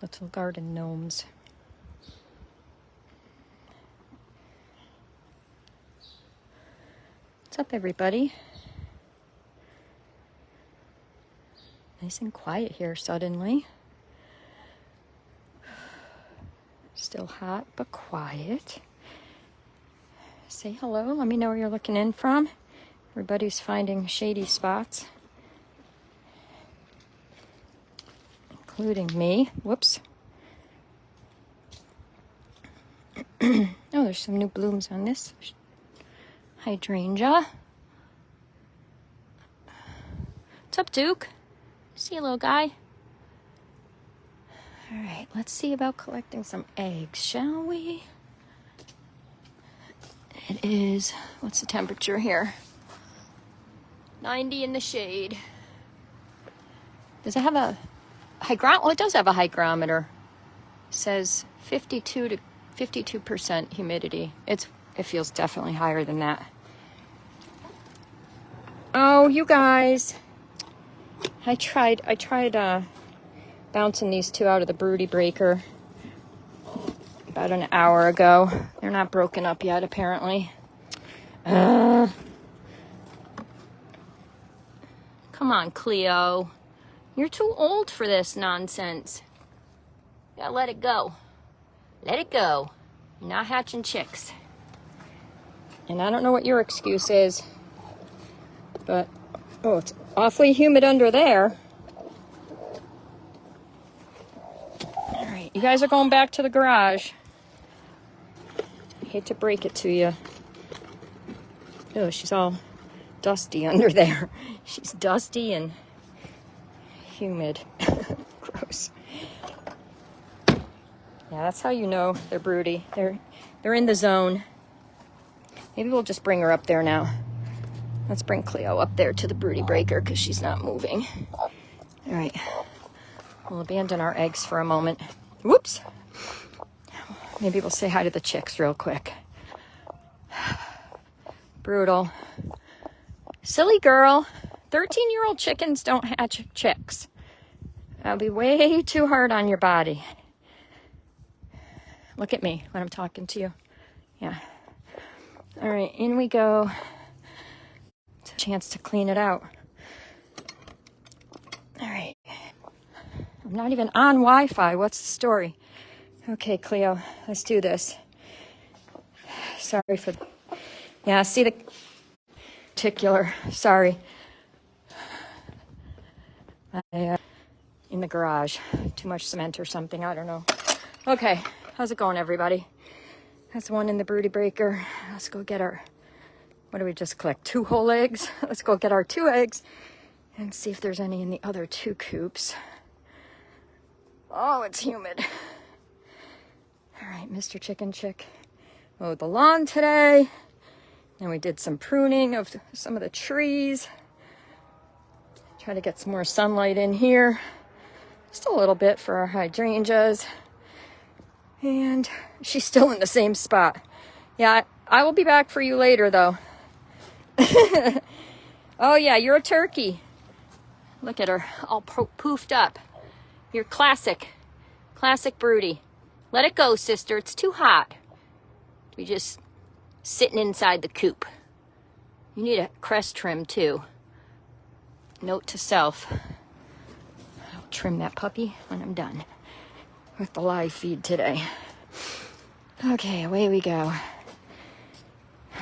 Little garden gnomes. What's up, everybody? Nice and quiet here suddenly. Still hot, but quiet. Say hello. Let me know where you're looking in from. Everybody's finding shady spots, including me. Whoops. Oh, there's some new blooms on this hydrangea. What's up, Duke? See you, little guy. All right, let's see about collecting some eggs, shall we? It is, what's the temperature here? 90 in the shade. Does it have a hygrometer? Well, it does have a hygrometer. It says 52 to 52% humidity. It feels definitely higher than that. Oh, you guys. I tried bouncing these two out of the broody breaker about an hour ago. They're not broken up yet, apparently. Come on, Cleo. You're too old for this nonsense. You gotta let it go. Let it go. You're not hatching chicks. And I don't know what your excuse is, but, oh, it's awfully humid under there. All right, you guys are going back to the garage. I hate to break it to you. Oh, she's all dusty under there. She's dusty and humid. Gross. Yeah, that's how you know they're broody. They're in the zone. Maybe we'll just bring her up there now. Let's bring Cleo up there to the broody breaker because she's not moving. All right. We'll abandon our eggs for a moment. Whoops. Maybe we'll say hi to the chicks real quick. Brutal. Silly girl. 13-year-old chickens don't hatch chicks. That'll be way too hard on your body. Look at me when I'm talking to you. Yeah. All right, in we go. It's a chance to clean it out. All right. I'm not even on Wi-Fi. What's the story? Okay, Cleo, let's do this. Sorry for... Yeah, see the particular... Sorry. In the garage. Too much cement or something. I don't know. Okay. How's it going, everybody? That's one in the broody breaker. Let's go get our... What did we just collect? 2 whole eggs? Let's go get our 2 eggs and see if there's any in the other 2 coops. Oh, it's humid. All right, Mr. Chicken Chick mowed the lawn today. And we did some pruning of some of the trees. Try to get some more sunlight in here. Just a little bit for our hydrangeas. And she's still in the same spot. Yeah, I will be back for you later, though. Oh, yeah, you're a turkey. Look at her, all poofed up. You're classic broody. Let it go, sister. It's too hot. You're just sitting inside the coop. You need a crest trim, too. Note to self. I'll trim that puppy when I'm done with the live feed today. Okay, away we go.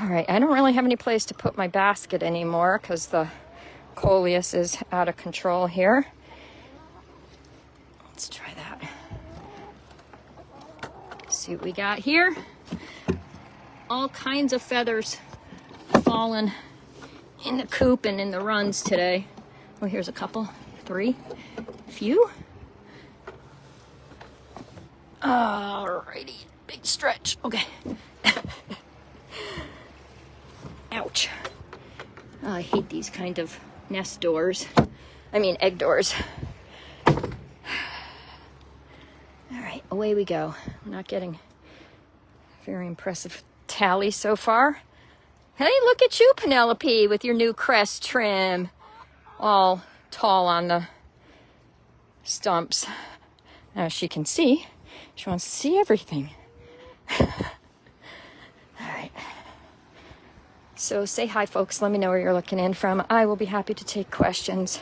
All right, I don't really have any place to put my basket anymore because the coleus is out of control here. Let's try that. See what we got here. All kinds of feathers falling in the coop and in the runs today. Well, here's a couple, 3, few. Alrighty, big stretch. Okay. Ouch. Oh, I hate these kind of nest doors. I mean, egg doors. All right, away we go. I'm not getting a very impressive tally so far. Hey, look at you, Penelope, with your new crest trim. All tall on the stumps. Now she can see. She wants to see everything. All right. So say hi, folks. Let me know where you're looking in from. I will be happy to take questions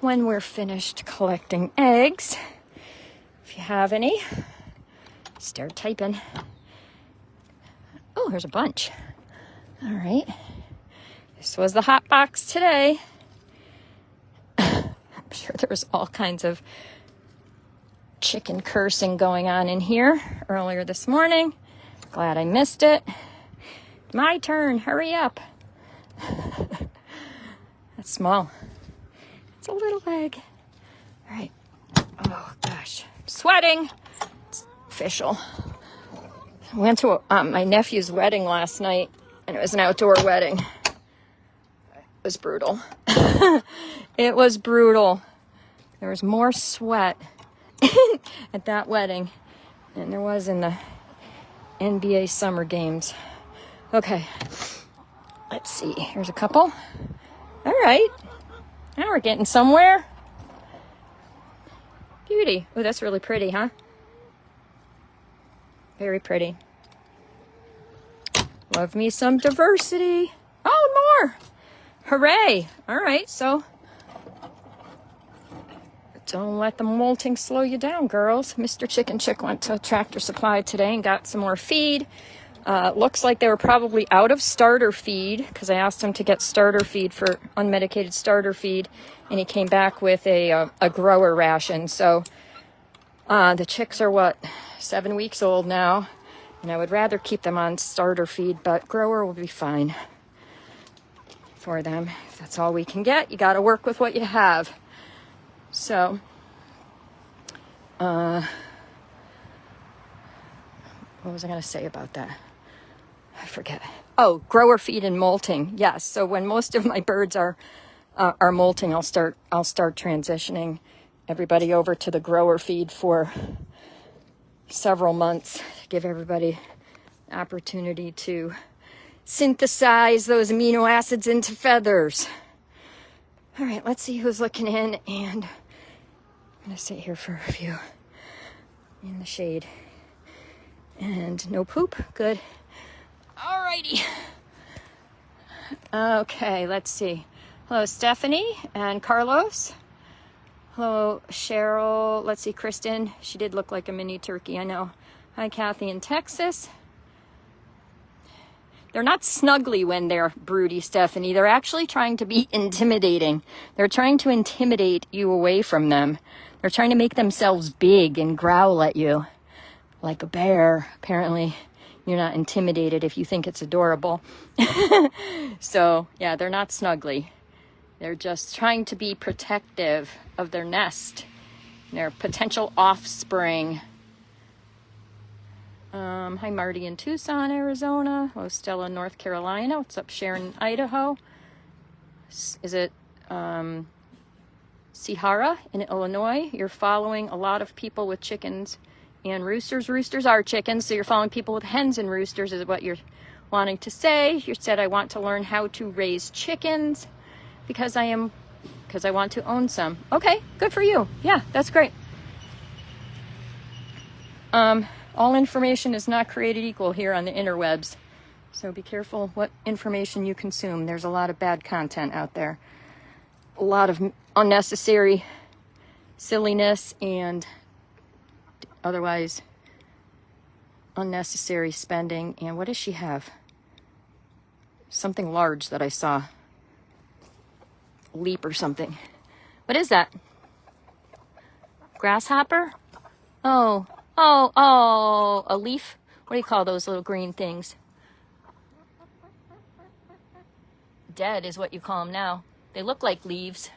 when we're finished collecting eggs. If you have any, start typing. Oh, there's a bunch. All right. This was the hot box today. I'm sure there was all kinds of chicken cursing going on in here earlier this morning. Glad I missed it. My turn. Hurry up. That's small. It's a little egg. All right. Oh, gosh. I'm sweating. It's official. I went to my nephew's wedding last night, and it was an outdoor wedding. It was brutal. It was brutal. There was more sweat at that wedding than there was in the NBA summer games. Okay. Let's see. Here's a couple. All right. Now we're getting somewhere. Beauty. Oh, that's really pretty, huh? Very pretty. Love me some diversity. Oh, more. Hooray. All right, so don't let the molting slow you down, girls. Mr. Chicken Chick went to Tractor Supply today and got some more feed. Looks like they were probably out of starter feed because I asked him to get starter feed for unmedicated starter feed, and he came back with a grower ration. So the chicks are 7 weeks old now, and I would rather keep them on starter feed, but grower will be fine for them. If that's all we can get, you got to work with what you have. So what was I going to say about that? I forget. Oh, grower feed and molting. Yes. So when most of my birds are molting, I'll start transitioning everybody over to the grower feed for several months to give everybody an opportunity to synthesize those amino acids into feathers. All right, let's see who's looking in, and I'm going to sit here for a few in the shade. And no poop. Good. Alrighty. Okay, let's see. Hello, Stephanie and Carlos. Hello, Cheryl. Let's see, Kristen. She did look like a mini turkey, I know. Hi, Kathy in Texas. They're not snuggly when they're broody, Stephanie. They're actually trying to be intimidating. They're trying to intimidate you away from them. They're trying to make themselves big and growl at you like a bear. Apparently, you're not intimidated if you think it's adorable. So, yeah, they're not snuggly. They're just trying to be protective of their nest, their potential offspring. Hi, Marty in Tucson, Arizona. Hello, Stella, North Carolina. What's up, Sharon, Idaho? Is it Sihara in Illinois? You're following a lot of people with chickens and roosters. Roosters are chickens, so you're following people with hens and roosters is what you're wanting to say. You said, I want to learn how to raise chickens because I want to own some. Okay, good for you. Yeah, that's great. All information is not created equal here on the interwebs. So be careful what information you consume. There's a lot of bad content out there. A lot of unnecessary silliness and otherwise unnecessary spending. And what does she have? Something large that I saw. Leap or something. What is that? Grasshopper? Oh, a leaf? What do you call those little green things? Dead is what you call them now. They look like leaves.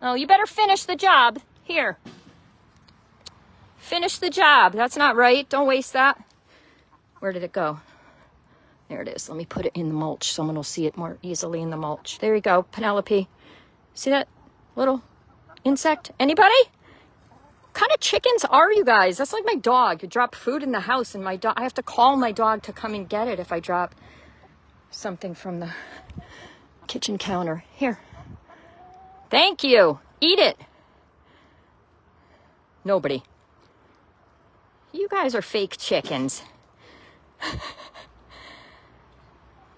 Oh, you better finish the job. Here. Finish the job. That's not right. Don't waste that. Where did it go? There it is. Let me put it in the mulch. Someone will see it more easily in the mulch. There you go, Penelope. See that little insect? Anybody? What kind of chickens are you guys? That's like my dog. You drop food in the house and I have to call my dog to come and get it if I drop something from the kitchen counter. Here. Thank you. Eat it. Nobody. guys are fake chickens.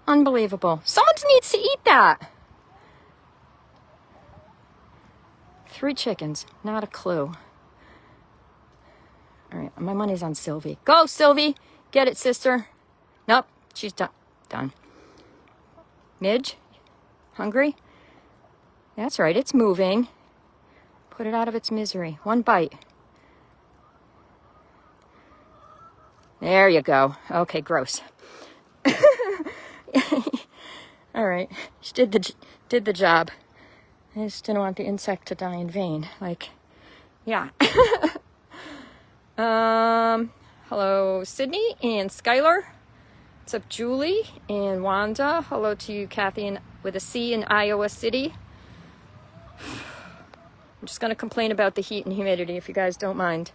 Unbelievable. Someone needs to eat that. 3 chickens, not a clue. All right, my money's on Sylvie. Go, Sylvie. Get it, sister. Nope, she's done. Midge, hungry? That's right, it's moving. Put it out of its misery. 1 bite. There you go. Okay, gross. All right, she did the job. I just didn't want the insect to die in vain. Like, yeah. Hello, Sydney and Skylar. What's up, Julie and Wanda? Hello to you, Kathy, with a C in Iowa City. I'm just going to complain about the heat and humidity if you guys don't mind.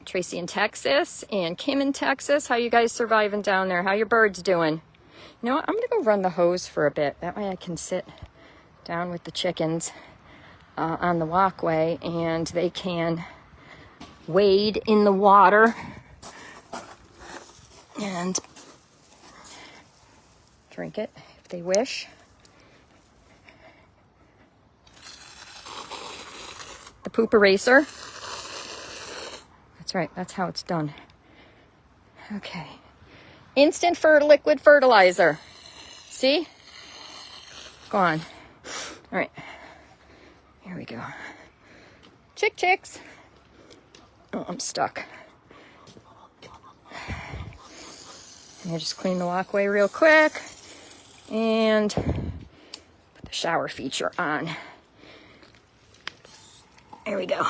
Tracy in Texas and Kim in Texas. How you guys surviving down there? How your birds doing? You know what? I'm going to go run the hose for a bit. That way I can sit down with the chickens on the walkway and they can wade in the water and drink it if they wish. The poop eraser. That's right, that's how it's done. Okay. Instant liquid fertilizer. See? Gone. All right. Here we go. Chicks. Oh, I'm stuck. And I just clean the walkway real quick and put the shower feature on. There we go.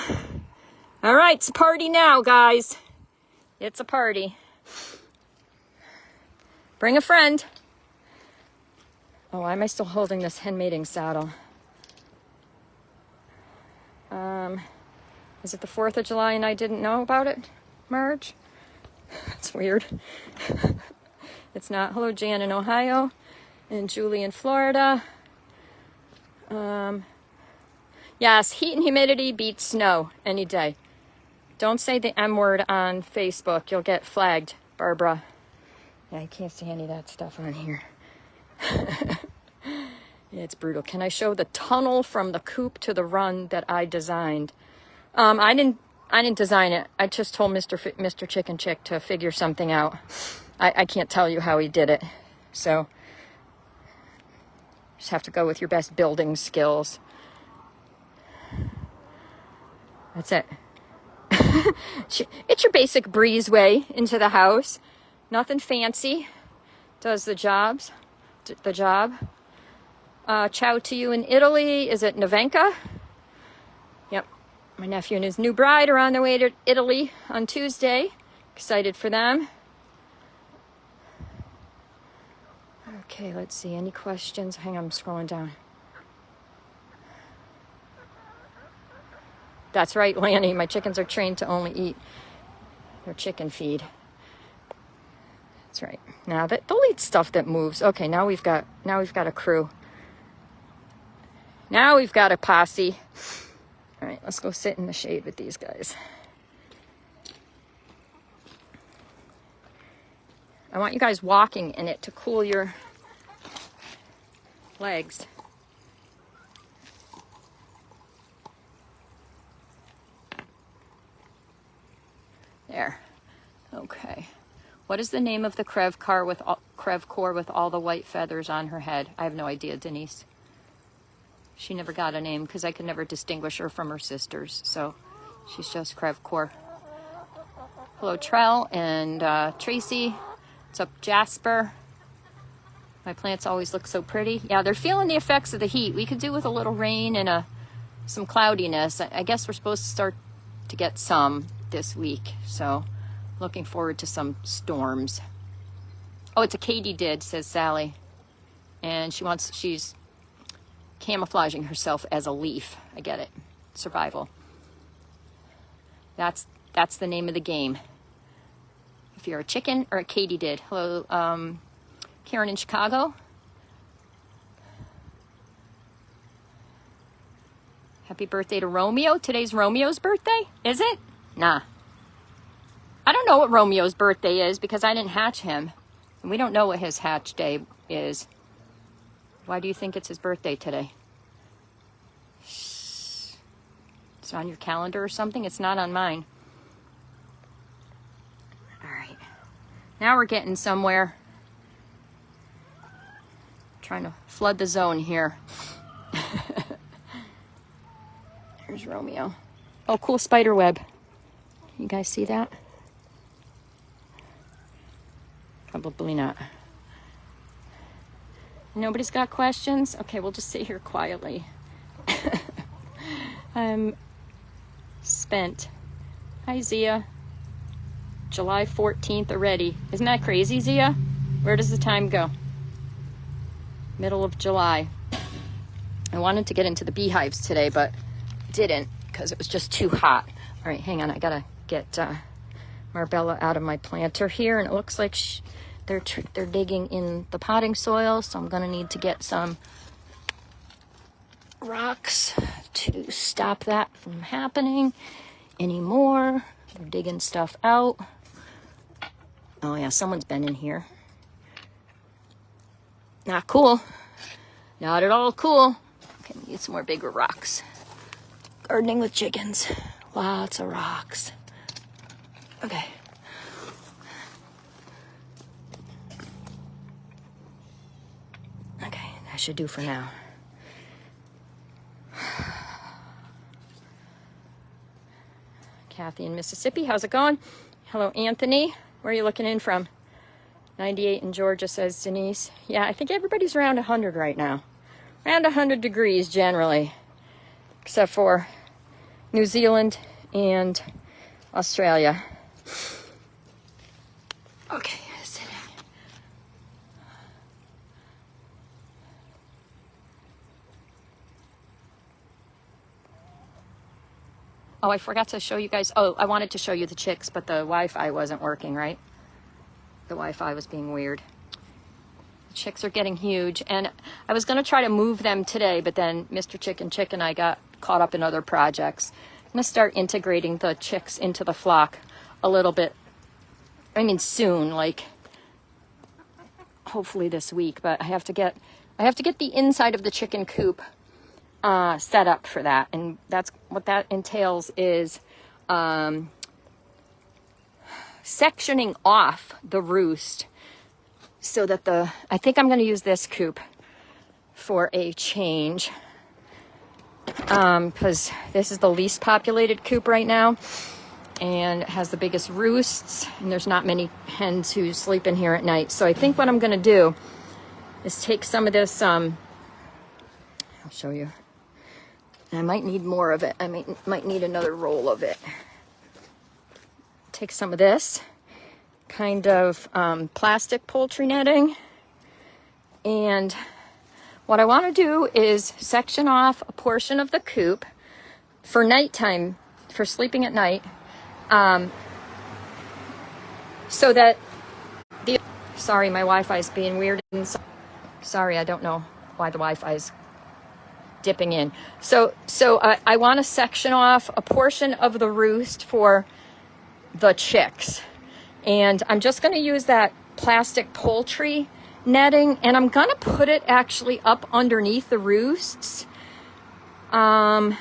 All right, it's a party now, guys. It's a party. Bring a friend. Oh, why am I still holding this hen mating saddle? Is it the 4th of July and I didn't know about it, Marge? That's weird. It's not. Hello, Jan in Ohio and Julie in Florida. Yes, heat and humidity beats snow any day. Don't say the M word on Facebook. You'll get flagged, Barbara. Yeah, I can't see any of that stuff on here. It's brutal. Can I show the tunnel from the coop to the run that I designed? I didn't design it. I just told Mr. Chicken Chick to figure something out. I can't tell you how he did it. So, just have to go with your best building skills. That's it. It's your basic breezeway into the house. Nothing fancy. Does the job. Ciao to you in Italy. Is it Navenka? Yep. My nephew and his new bride are on their way to Italy on Tuesday. Excited for them. Okay, let's see. Any questions? Hang on, I'm scrolling down. That's right, Lanny. My chickens are trained to only eat their chicken feed. That's right. Now they'll eat stuff that moves. Okay, now we've got a crew. Now we've got a posse. All right, let's go sit in the shade with these guys. I want you guys walking in it to cool your legs. There. Okay. What is the name of the Crevcore with all the white feathers on her head? I have no idea, Denise. She never got a name because I could never distinguish her from her sisters. So she's just Crevcore. Hello, Trell and Tracy. What's up, Jasper? My plants always look so pretty. Yeah, they're feeling the effects of the heat. We could do with a little rain and some cloudiness. I guess we're supposed to start to get some this week. So looking forward to some storms. Oh, it's a katydid, says Sally. And she's camouflaging herself as a leaf. I get it. Survival. That's the name of the game. If you're a chicken or a katydid. Hello, Karen in Chicago. Happy birthday to Romeo. Today's Romeo's birthday, is it? Nah. I don't know what Romeo's birthday is because I didn't hatch him. And we don't know what his hatch day is. Why do you think it's his birthday today? It's on your calendar or something? It's not on mine. All right. Now we're getting somewhere. Trying to flood the zone here. Here's Romeo. Oh, cool spider web. You guys see that? Probably not. Nobody's got questions? Okay, we'll just sit here quietly. I'm spent. Hi, Zia. July 14th already. Isn't that crazy, Zia? Where does the time go? Middle of July. I wanted to get into the beehives today, but didn't because it was just too hot. All right, hang on. I gotta get Marbella out of my planter here, and it looks like they're digging in the potting soil, so I'm gonna need to get some rocks to stop that from happening anymore. They're digging stuff out. Oh yeah, someone's been in here. Not cool. Not at all cool. Okay, we need some more bigger rocks. Gardening with chickens. Lots of rocks. Okay. Okay, that should do for now. Kathy in Mississippi, how's it going? Hello, Anthony. Where are you looking in from? 98 in Georgia, says Denise. Yeah, I think everybody's around 100 right now. Around 100 degrees generally, except for New Zealand and Australia. Okay, sitting. Oh, I forgot to show you guys. Oh, I wanted to show you the chicks, but the Wi-Fi wasn't working, right? The Wi-Fi was being weird. The chicks are getting huge, and I was going to try to move them today, but then Mr. Chick and I got caught up in other projects. I'm going to start integrating the chicks into the flock a little bit. I mean, soon, like hopefully this week, but I have to get the inside of the chicken coop set up for that, and that's what that entails is sectioning off the roost so that I think I'm going to use this coop for a change because this is the least populated coop right now and it has the biggest roosts, and there's not many hens who sleep in here at night. So I think what I'm going to do is take some of this, I'll show you. I might need more of it. I might need another roll of it. Take some of this kind of plastic poultry netting, and what I want to do is section off a portion of the coop for nighttime, for sleeping at night, so that sorry, my Wi-Fi is being weird. Sorry, I don't know why the Wi-Fi is dipping in. So I want to section off a portion of the roost for the chicks, and I'm just going to use that plastic poultry netting, and I'm going to put it actually up underneath the roosts, and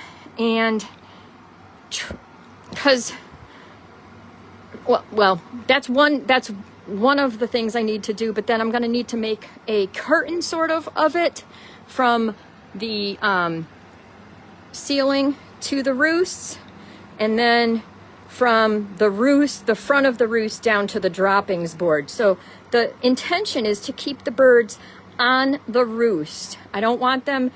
because well that's one of the things I need to do, but then I'm going to need to make a curtain sort of it from the ceiling to the roosts, and then from the roost, the front of the roost, down to the droppings board. So the intention is to keep the birds on the roost. I don't want them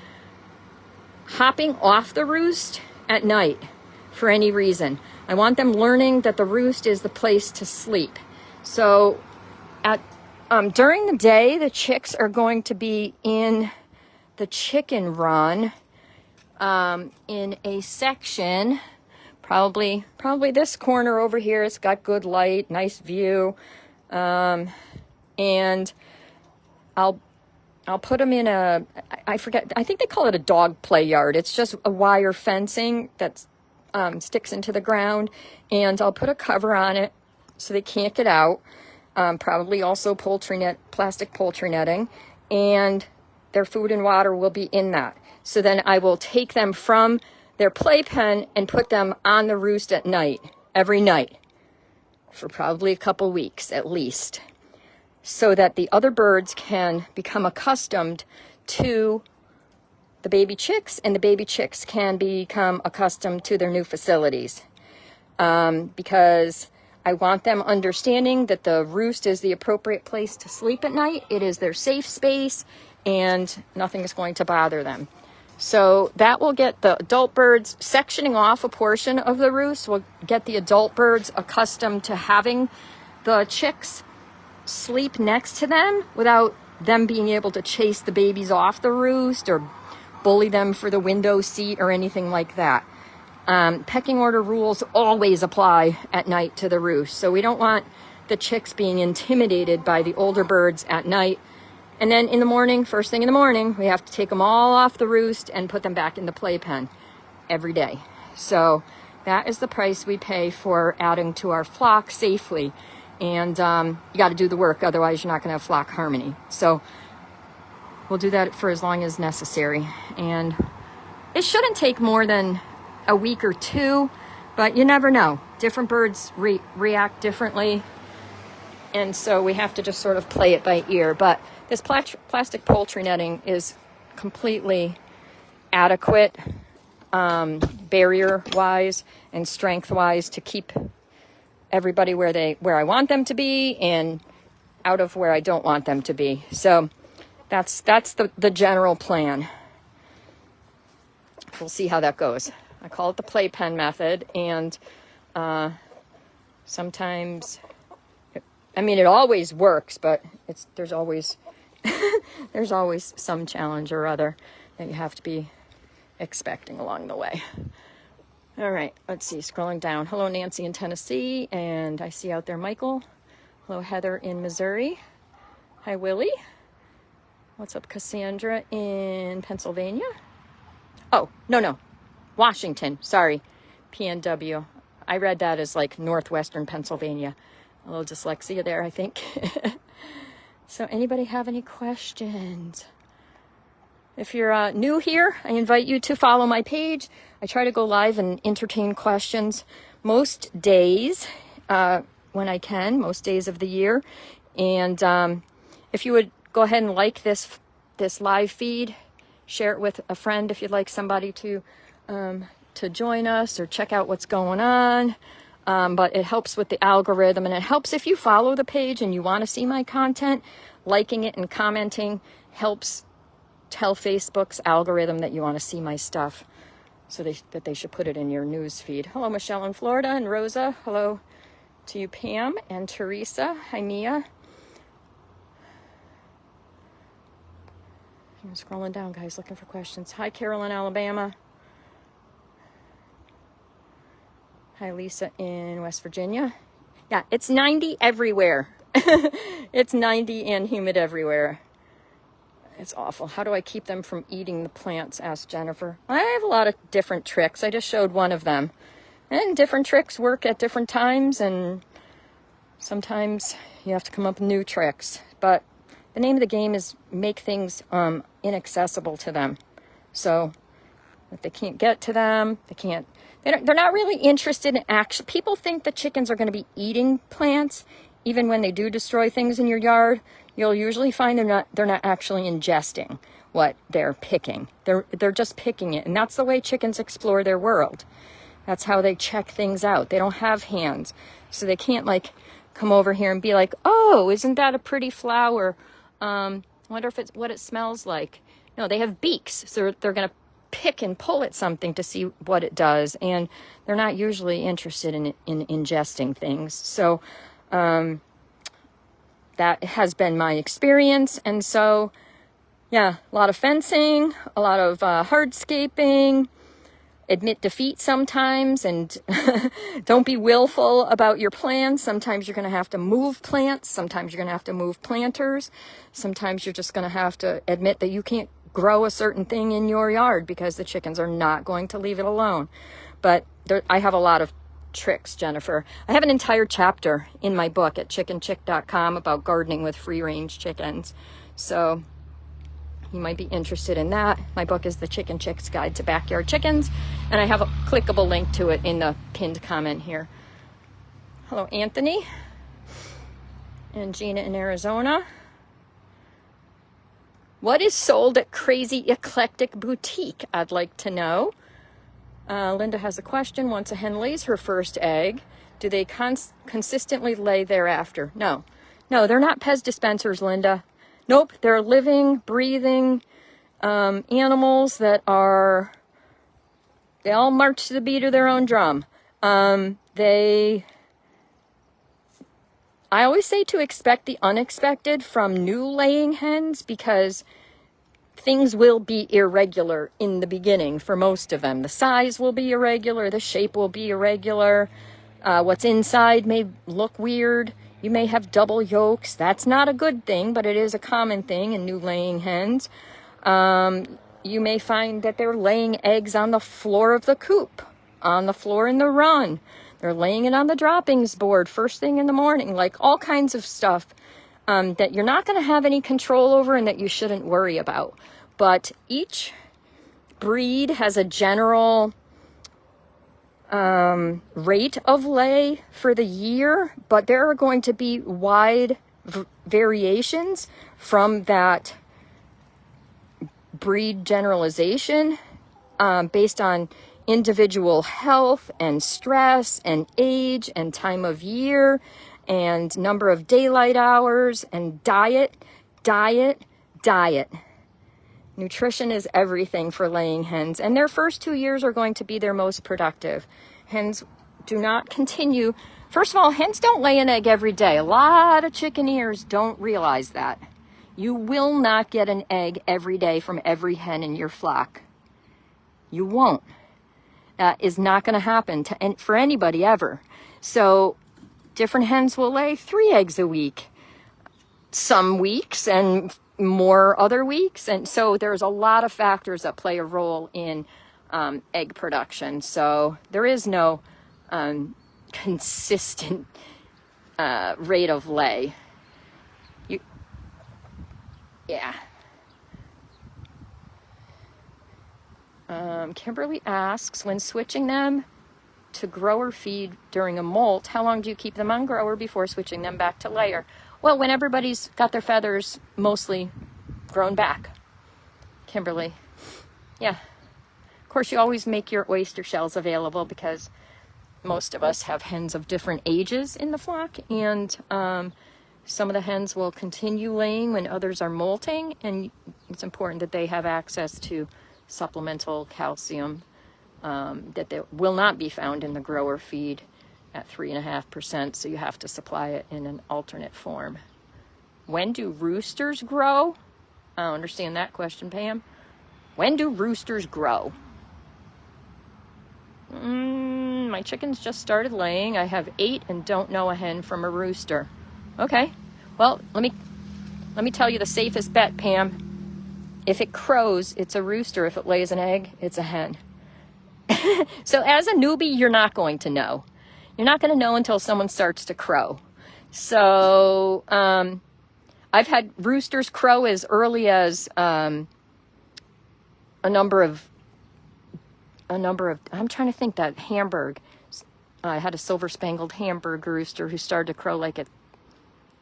hopping off the roost at night for any reason. I want them learning that the roost is the place to sleep. So during the day, the chicks are going to be in the chicken run in a section, probably this corner over here. It's got good light, nice view, and I'll put them in I forget, I think they call it a dog play yard. It's just a wire fencing that sticks into the ground, and I'll put a cover on it so they can't get out. Probably also plastic poultry netting, and their food and water will be in that. So then I will take them from their playpen and put them on the roost at night, every night, for probably a couple weeks at least, so that the other birds can become accustomed to the baby chicks, and the baby chicks can become accustomed to their new facilities. Because I want them understanding that the roost is the appropriate place to sleep at night. It is their safe space, and nothing is going to bother them. So that will get the adult birds, sectioning off a portion of the roost will get the adult birds accustomed to having the chicks sleep next to them without them being able to chase the babies off the roost or bully them for the window seat or anything like that. Pecking order rules always apply at night to the roost. So we don't want the chicks being intimidated by the older birds at night. And then in the morning, first thing in the morning, we have to take them all off the roost and put them back in the playpen every day. So that is the price we pay for adding to our flock safely. And you got to do the work, otherwise you're not going to have flock harmony. So we'll do that for as long as necessary. And it shouldn't take more than a week or two, but you never know. Different birds react differently, and so we have to just sort of play it by ear. But this plastic poultry netting is completely adequate, barrier-wise and strength-wise, to keep everybody where I want them to be and out of where I don't want them to be. So that's the general plan. We'll see how that goes. I call it the playpen method, and sometimes, I mean, it always works, but there's always there's always some challenge or other that you have to be expecting along the way. All right, let's see, scrolling down. Hello, Nancy in Tennessee, and I see out there Michael. Hello, Heather in Missouri. Hi, Willie. What's up, Cassandra in Pennsylvania? Oh, no. Washington, sorry, PNW. I read that as like northwestern Pennsylvania. A little dyslexia there, I think. So anybody have any questions? If you're new here, I invite you to follow my page. I try to go live and entertain questions most days when I can, most days of the year. And if you would go ahead and like this live feed, share it with a friend if you'd like somebody to join us or check out what's going on. But it helps with the algorithm, and it helps if you follow the page and you want to see my content. Liking it and commenting helps tell Facebook's algorithm that you want to see my stuff, so that they should put it in your news feed. Hello, Michelle in Florida, and Rosa. Hello to you, Pam and Teresa. Hi, Mia. I'm scrolling down, guys, looking for questions. Hi, Carol in Alabama. Hi, Lisa in West Virginia. Yeah, it's 90 everywhere. It's 90 and humid everywhere. It's awful. How do I keep them from eating the plants? Asked Jennifer. I have a lot of different tricks. I just showed one of them. And different tricks work at different times, and sometimes you have to come up with new tricks. But the name of the game is make things inaccessible to them. So if they can't get to them, they're not really interested in action. People think the chickens are going to be eating plants. Even when they do destroy things in your yard, you'll usually find they're not actually ingesting what they're picking. They're just picking it. And that's the way chickens explore their world. That's how they check things out. They don't have hands. So they can't like come over here and be like, oh, isn't that a pretty flower? Wonder what it smells like. No, they have beaks. So they're going to pick and pull at something to see what it does. And they're not usually interested in ingesting things. So that has been my experience. And so, yeah, a lot of fencing, a lot of hardscaping, admit defeat sometimes, and don't be willful about your plans. Sometimes you're going to have to move plants. Sometimes you're going to have to move planters. Sometimes you're just going to have to admit that you can't grow a certain thing in your yard because the chickens are not going to leave it alone. But I have a lot of tricks, Jennifer. I have an entire chapter in my book at chickenchick.com about gardening with free-range chickens. So you might be interested in that. My book is The Chicken Chick's Guide to Backyard Chickens, and I have a clickable link to it in the pinned comment here. Hello, Anthony and Gina in Arizona. What is sold at Crazy Eclectic Boutique? I'd like to know. Linda has a question. Once a hen lays her first egg, do they consistently lay thereafter? No. No, they're not Pez dispensers, Linda. Nope, they're living, breathing animals that are, they all march to the beat of their own drum. I always say to expect the unexpected from new laying hens, because things will be irregular in the beginning for most of them. The size will be irregular, the shape will be irregular, what's inside may look weird. You may have double yolks. That's not a good thing, but it is a common thing in new laying hens. You may find that they're laying eggs on the floor of the coop, on the floor in the run. They're laying it on the droppings board first thing in the morning, like all kinds of stuff that you're not going to have any control over and that you shouldn't worry about. But each breed has a general rate of lay for the year, but there are going to be wide variations from that breed generalization based on individual health and stress and age and time of year and number of daylight hours and diet. Nutrition is everything for laying hens, and their first 2 years are going to be their most productive. Hens do not continue. First of all, hens don't lay an egg every day. A lot of chickeneers don't realize that. You will not get an egg every day from every hen in your flock. You won't. That is not going to happen for anybody ever. So different hens will lay 3 eggs a week, some weeks, and more other weeks. And so there's a lot of factors that play a role in egg production. So there is no consistent rate of lay. Yeah. Kimberly asks, when switching them to grower feed during a molt, how long do you keep them on grower before switching them back to layer? Well, when everybody's got their feathers mostly grown back, Kimberly. Yeah. Of course, you always make your oyster shells available because most of us have hens of different ages in the flock, and some of the hens will continue laying when others are molting, and it's important that they have access to supplemental calcium that will not be found in the grower feed at 3.5%, so you have to supply it in an alternate form. When do roosters grow? I don't understand that question, Pam. When do roosters grow? My chickens just started laying. I have 8 and don't know a hen from a rooster. Okay, well, let me tell you the safest bet, Pam. If it crows, it's a rooster. If it lays an egg, it's a hen. So as a newbie, you're not going to know. You're not going to know until someone starts to crow. So I've had roosters crow as early as a number of, I'm trying to think, that Hamburg. I had a silver-spangled Hamburg rooster who started to crow like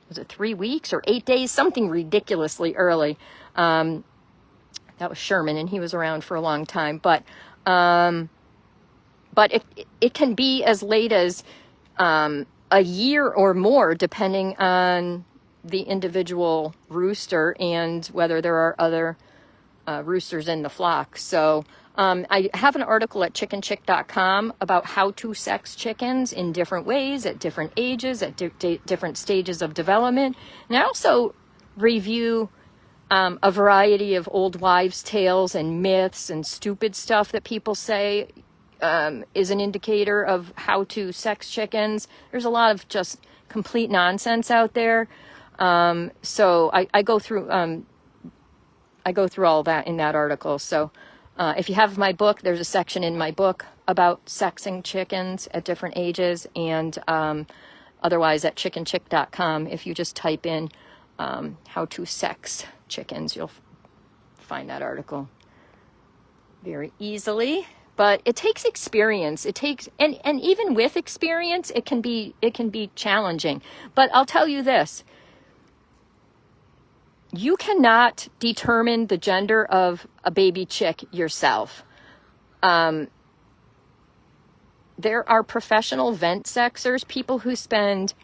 was it 3 weeks or 8 days? Something ridiculously early. That was Sherman, and he was around for a long time. But it can be as late as a year or more, depending on the individual rooster and whether there are other roosters in the flock. So I have an article at chickenchick.com about how to sex chickens in different ways, at different ages, at different stages of development. And I also review a variety of old wives' tales and myths and stupid stuff that people say is an indicator of how to sex chickens. There's a lot of just complete nonsense out there. So I go through all that in that article. So If you have my book, there's a section in my book about sexing chickens at different ages, and otherwise at chickenchick.com, if you just type in how to sex chickens, you'll find that article very easily. But it takes experience. It takes, and even with experience, it can be challenging. But I'll tell you this: you cannot determine the gender of a baby chick yourself. There are professional vent sexers, people who spend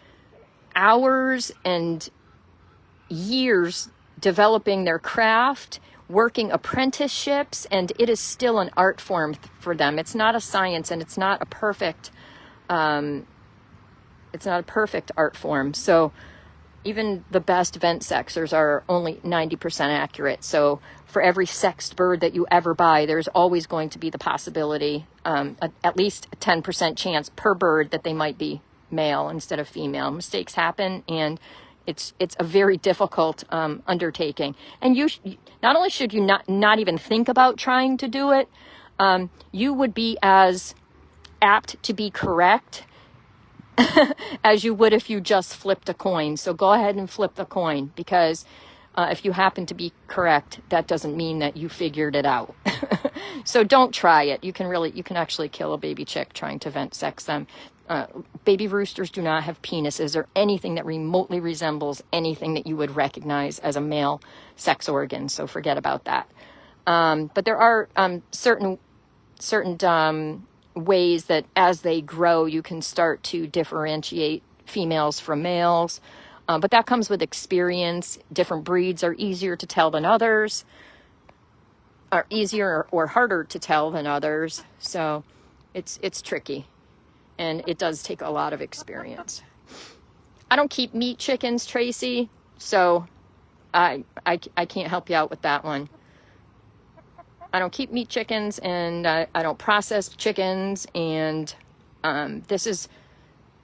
hours and years developing their craft, working apprenticeships, and it is still an art form for them. It's not a science, and it's not a perfect art form. So even the best vent sexers are only 90% accurate. So for every sexed bird that you ever buy, there's always going to be the possibility, at least a 10% chance per bird, that they might be male instead of female. Mistakes happen, and it's a very difficult undertaking. And not only should you not even think about trying to do it, you would be as apt to be correct as you would if you just flipped a coin. So go ahead and flip the coin, because if you happen to be correct, that doesn't mean that you figured it out. So don't try it. You can actually kill a baby chick trying to vent sex them. Baby roosters do not have penises or anything that remotely resembles anything that you would recognize as a male sex organ. So forget about that. But there are certain ways that as they grow, you can start to differentiate females from males. But that comes with experience. Different breeds are easier to tell than others, are easier or harder to tell than others. So it's tricky, and it does take a lot of experience. I don't keep meat chickens, Tracy, so I can't help you out with that one. I don't keep meat chickens, and I don't process chickens, and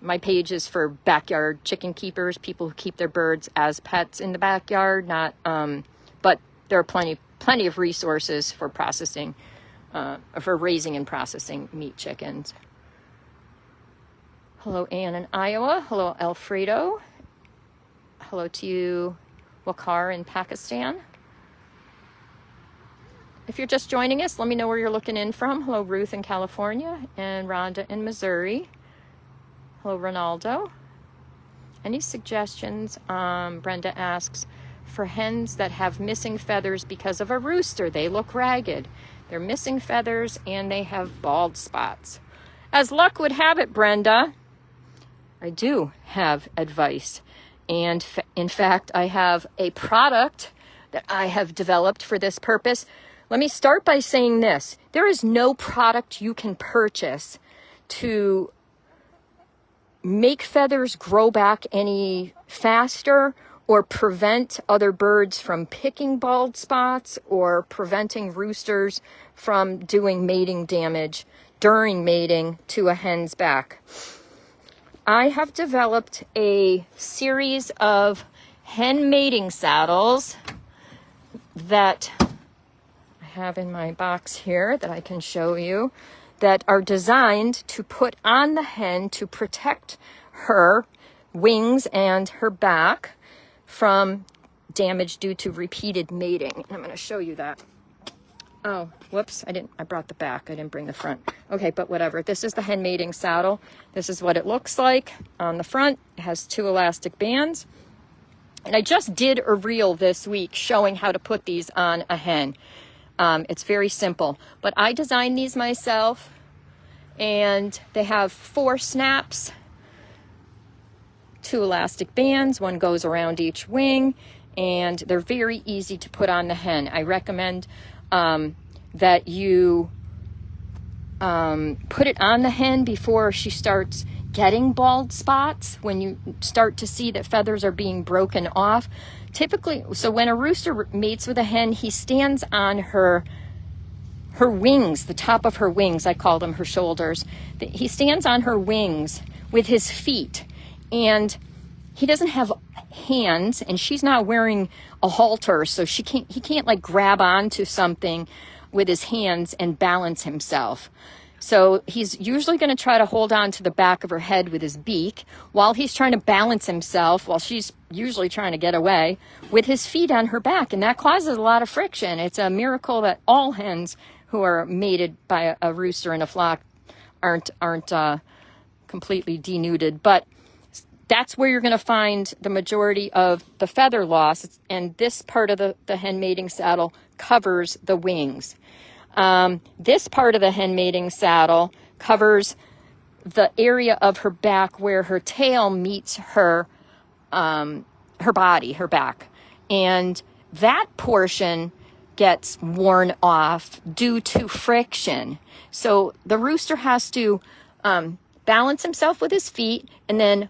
my page is for backyard chicken keepers, people who keep their birds as pets in the backyard, but there are plenty of resources for processing, for raising and processing meat chickens. Hello, Ann in Iowa. Hello, Alfredo. Hello to you, Wakar in Pakistan. If you're just joining us, let me know where you're looking in from. Hello, Ruth in California, and Rhonda in Missouri. Hello, Ronaldo. Any suggestions? Brenda asks, for hens that have missing feathers because of a rooster. They look ragged. They're missing feathers, and they have bald spots. As luck would have it, Brenda, I do have advice. And in fact, I have a product that I have developed for this purpose. Let me start by saying this. There is no product you can purchase to make feathers grow back any faster, or prevent other birds from picking bald spots, or preventing roosters from doing mating damage during mating to a hen's back. I have developed a series of hen mating saddles that I have in my box here that I can show you, that are designed to put on the hen to protect her wings and her back from damage due to repeated mating. I'm going to show you that. Oh, whoops, I brought the back. I didn't bring the front. Okay, but whatever. This is the hen mating saddle. This is what it looks like on the front. It has 2 elastic bands. And I just did a reel this week showing how to put these on a hen. It's very simple, but I designed these myself, and they have 4 snaps, 2 elastic bands, 1 goes around each wing, and they're very easy to put on the hen. I recommend that you put it on the hen before she starts getting bald spots, when you start to see that feathers are being broken off. Typically, so when a rooster mates with a hen, he stands on her wings, the top of her wings. I call them her shoulders. He stands on her wings with his feet, and he doesn't have hands, and she's not wearing a halter, so he can't like grab onto something with his hands and balance himself. So he's usually going to try to hold on to the back of her head with his beak while he's trying to balance himself, while she's usually trying to get away, with his feet on her back. And that causes a lot of friction. It's a miracle that all hens who are mated by a rooster in a flock aren't completely denuded. But that's where you're going to find the majority of the feather loss. And this part of the hen mating saddle covers the wings. This part of the hen mating saddle covers the area of her back where her tail meets her body, her back. And that portion gets worn off due to friction. So the rooster has to balance himself with his feet and then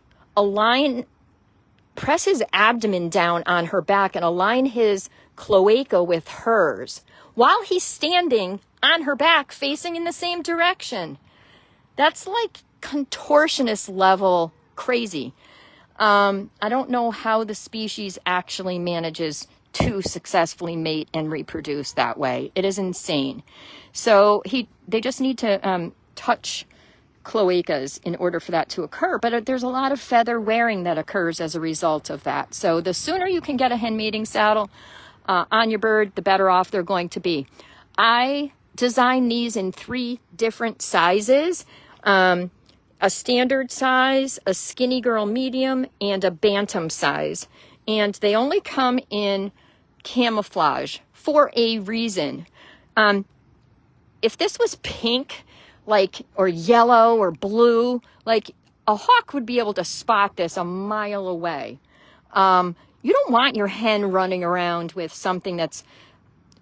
press his abdomen down on her back and align his cloaca with hers while he's standing on her back facing in the same direction. That's like contortionist level crazy. I don't know how the species actually manages to successfully mate and reproduce that way. It is insane. So they just need to touch cloacas in order for that to occur. But there's a lot of feather wearing that occurs as a result of that. So the sooner you can get a hen mating saddle on your bird, the better off they're going to be. I designed these in 3 different sizes, a standard size, a skinny girl medium, and a bantam size. And they only come in camouflage for a reason. If this was pink, or yellow or blue, a hawk would be able to spot this a mile away. You don't want your hen running around with something that's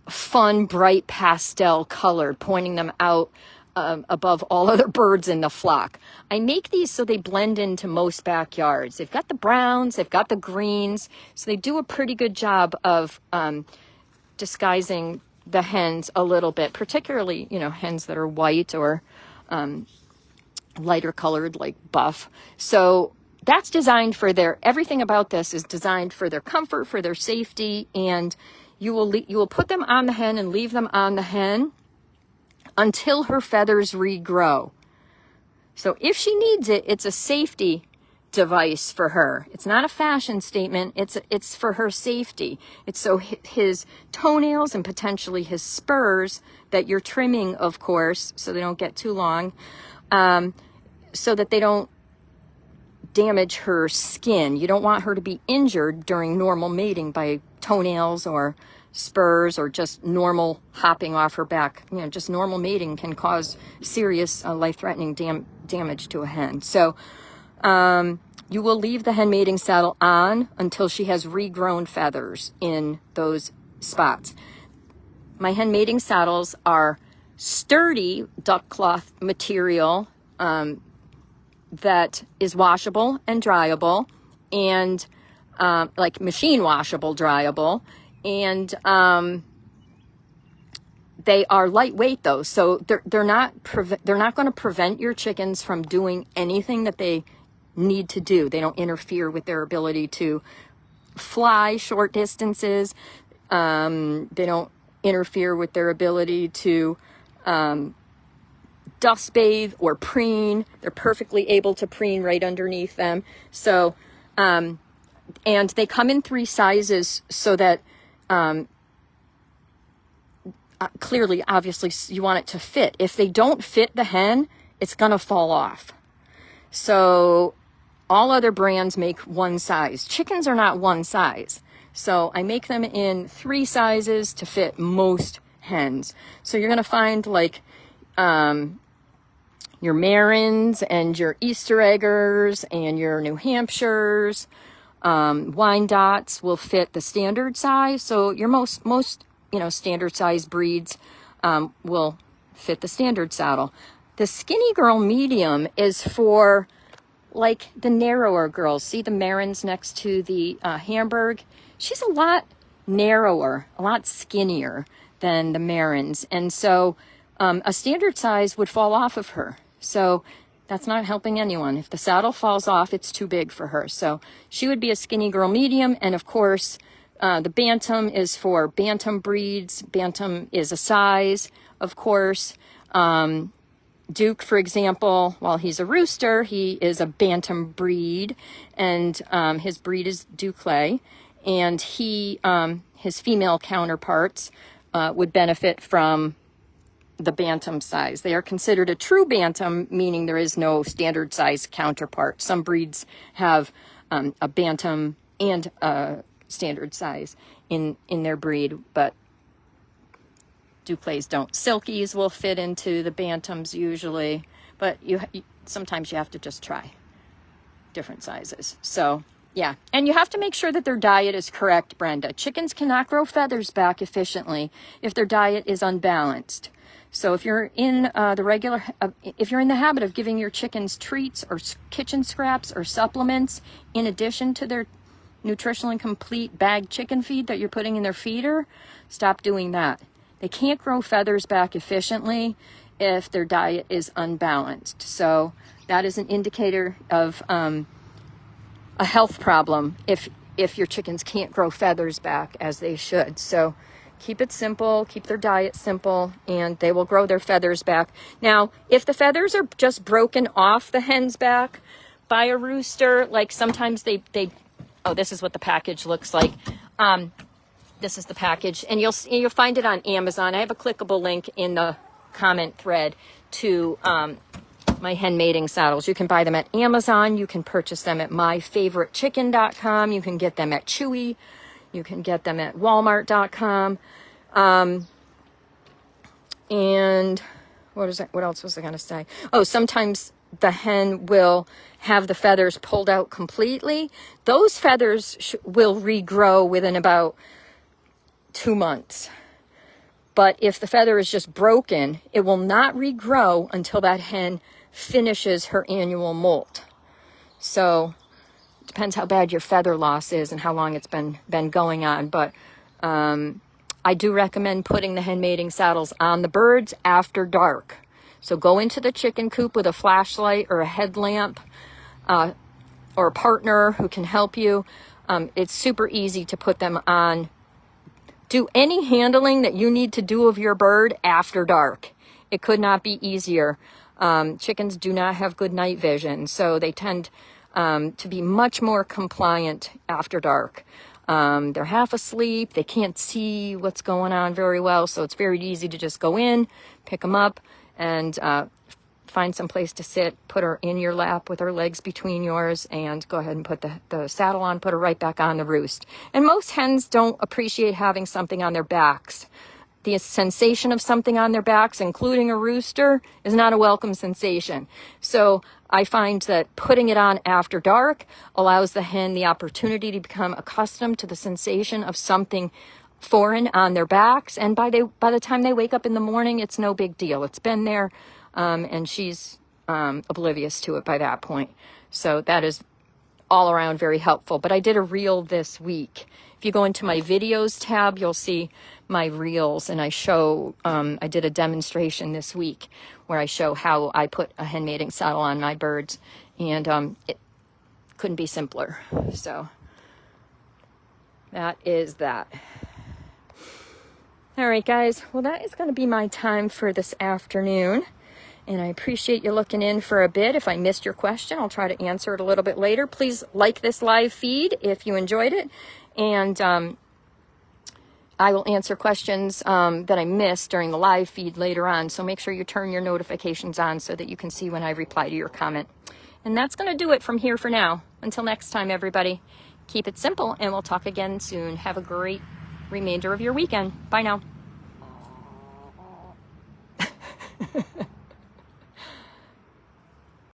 fun, bright pastel colored, pointing them out above all other birds in the flock. I make these so they blend into most backyards. They've got the browns, they've got the greens, so they do a pretty good job of disguising the hens a little bit, particularly, hens that are white or lighter colored, like buff. So that's designed for everything about this is designed for their comfort, for their safety, and you will put them on the hen and leave them on the hen until her feathers regrow. So if she needs it, it's a safety device for her. It's not a fashion statement. It's for her safety. It's so his toenails and potentially his spurs that you're trimming, of course, so they don't get too long, so that they don't damage her skin. You don't want her to be injured during normal mating by toenails or spurs or just normal hopping off her back. Just normal mating can cause serious life-threatening damage to a hen. So you will leave the hen mating saddle on until she has regrown feathers in those spots. My hen mating saddles are sturdy duck cloth material that is washable and dryable, and like machine washable, dryable, and they are lightweight though, so they're not going to prevent your chickens from doing anything that they need to do. They don't interfere with their ability to fly short distances. They don't interfere with their ability to dust bathe or preen. They're perfectly able to preen right underneath them. So, and they come in 3 sizes so that clearly, obviously, you want it to fit. If they don't fit the hen, it's going to fall off. So all other brands make 1 size. Chickens are not 1 size. So I make them in 3 sizes to fit most hens. So you're going to find your Marins and your Easter eggers and your New Hampshires. Wyandottes will fit the standard size. So your most standard size breeds will fit the standard saddle. The skinny girl medium is for the narrower girls. See the Marins next to the Hamburg? She's a lot narrower, a lot skinnier than the Marins. And so a standard size would fall off of her. So that's not helping anyone. If the saddle falls off, it's too big for her. So she would be a skinny girl medium. And of course, The Bantam is for Bantam breeds. Bantam is a size, of course. Duke, for example, while he's a rooster, he is a Bantam breed, and his breed is Duclay, and his female counterparts would benefit from the Bantam size. They are considered a true Bantam, meaning there is no standard size counterpart. Some breeds have a Bantam and a standard size in their breed, but Duclays don't. Silkies will fit into the Bantams usually, but sometimes you have to just try different sizes. So yeah, and you have to make sure that their diet is correct, Brenda. Chickens cannot grow feathers back efficiently if their diet is unbalanced. So if you're in if you're in the habit of giving your chickens treats or kitchen scraps or supplements in addition to their nutritionally complete bagged chicken feed that you're putting in their feeder, stop doing that. They can't grow feathers back efficiently if their diet is unbalanced. So that is an indicator of a health problem if your chickens can't grow feathers back as they should. So keep it simple, keep their diet simple, and they will grow their feathers back. Now, if the feathers are just broken off the hen's back by a rooster, like sometimes they oh, this is what the package looks like. This is the package, and you'll find it on Amazon. I have a clickable link in the comment thread to my hen mating saddles. You can buy them at Amazon. You can purchase them at myfavoritechicken.com. You can get them at Chewy. You can get them at walmart.com. And what else was I going to say? Oh, sometimes the hen will have the feathers pulled out completely. Those feathers will regrow within about 2 months. But if the feather is just broken, it will not regrow until that hen finishes her annual molt. So it depends how bad your feather loss is and how long it's been going on. But I do recommend putting the hen mating saddles on the birds after dark. So go into the chicken coop with a flashlight or a headlamp or a partner who can help you. It's super easy to put them on. Do any handling that you need to do of your bird after dark. It could not be easier. Chickens do not have good night vision, so they tend to be much more compliant after dark. They're half asleep. They can't see what's going on very well, so it's very easy to just go in, pick them up, and find some place to sit, put her in your lap with her legs between yours, and go ahead and put the saddle on, put her right back on the roost. And most hens don't appreciate having something on their backs. The sensation of something on their backs, including a rooster, is not a welcome sensation. So I find that putting it on after dark allows the hen the opportunity to become accustomed to the sensation of something foreign on their backs. And by the time they wake up in the morning, it's no big deal. It's been there. And she's oblivious to it by that point. So that is all around very helpful. But I did a reel this week. If you go into my videos tab, you'll see my reels, and I show, I did a demonstration this week where I show how I put a hen mating saddle on my birds, and it couldn't be simpler. So that is that. All right, guys. Well, that is going to be my time for this afternoon. And I appreciate you looking in for a bit. If I missed your question, I'll try to answer it a little bit later. Please like this live feed if you enjoyed it. And I will answer questions that I missed during the live feed later on. So make sure you turn your notifications on so that you can see when I reply to your comment. And that's going to do it from here for now. Until next time, everybody, keep it simple, and we'll talk again soon. Have a great remainder of your weekend. Bye now.